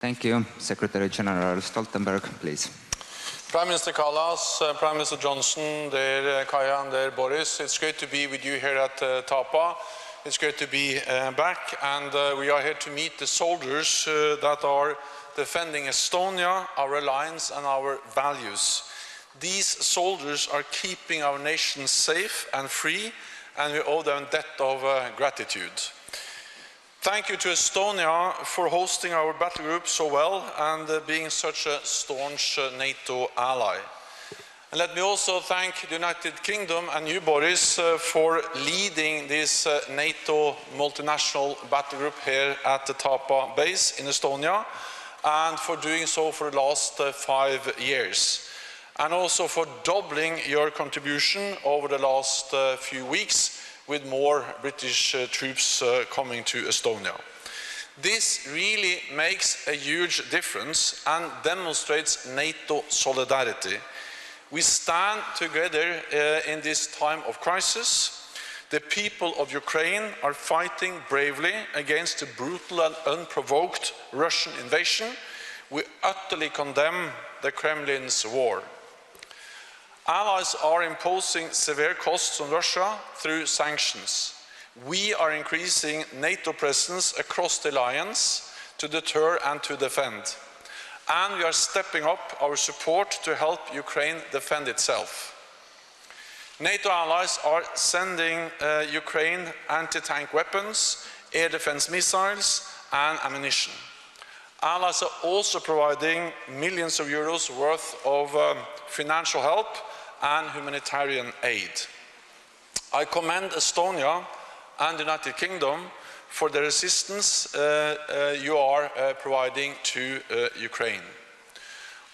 Thank you. Secretary General Stoltenberg, please. Prime Minister Kallas, Prime Minister Johnson, dear Kaja and dear Boris, it's great to be with you here at Tapa. It's great to be back, and we are here to meet the soldiers that are defending Estonia, our alliance and our values. These soldiers are keeping our nation safe and free, and we owe them a debt of gratitude. Thank you to Estonia for hosting our battle group so well and being such a staunch NATO ally. And let me also thank the United Kingdom and you, Boris, for leading this NATO multinational battle group here at the Tapa base in Estonia, and for doing so for the last 5 years. And also for doubling your contribution over the last few weeks with more British troops coming to Estonia. This really makes a huge difference and demonstrates NATO solidarity. We stand together in this time of crisis. The people of Ukraine are fighting bravely against a brutal and unprovoked Russian invasion. We utterly condemn the Kremlin's war. Allies are imposing severe costs on Russia through sanctions. We are increasing NATO presence across the alliance to deter and to defend. And we are stepping up our support to help Ukraine defend itself. NATO allies are sending Ukraine anti-tank weapons, air defense missiles and ammunition. Allies are also providing millions of euros worth of financial help and humanitarian aid. I commend Estonia and the United Kingdom for the assistance you are providing to Ukraine.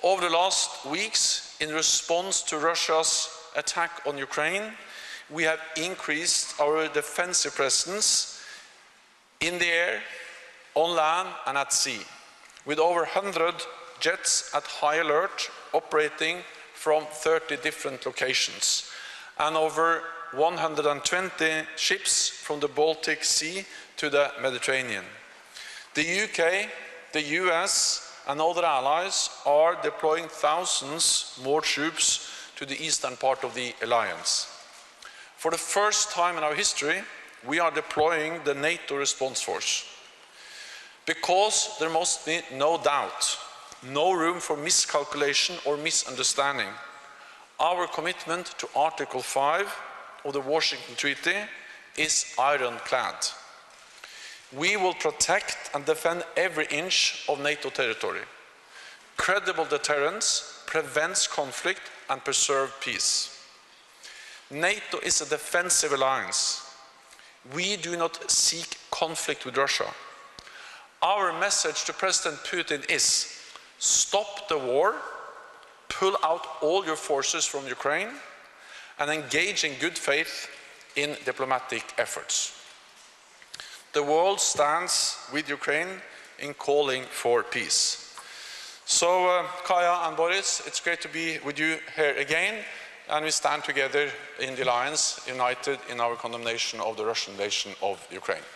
Over the last weeks, in response to Russia's attack on Ukraine, we have increased our defensive presence in the air, on land and at sea, with over 100 jets at high alert operating from 30 different locations, and over 120 ships from the Baltic Sea to the Mediterranean. The UK, the US and other allies are deploying thousands more troops to the eastern part of the alliance. For the first time in our history, we are deploying the NATO response force. Because there must be no doubt, no room for miscalculation or misunderstanding. Our commitment to Article 5 of the Washington Treaty is ironclad. We will protect and defend every inch of NATO territory. Credible deterrence prevents conflict and preserves peace. NATO is a defensive alliance. We do not seek conflict with Russia. Our message to President Putin is: stop the war, pull out all your forces from Ukraine, and engage in good faith in diplomatic efforts. The world stands with Ukraine in calling for peace. So, Kaja and Boris, it's great to be with you here again, and we stand together in the alliance, united in our condemnation of the Russian invasion of Ukraine.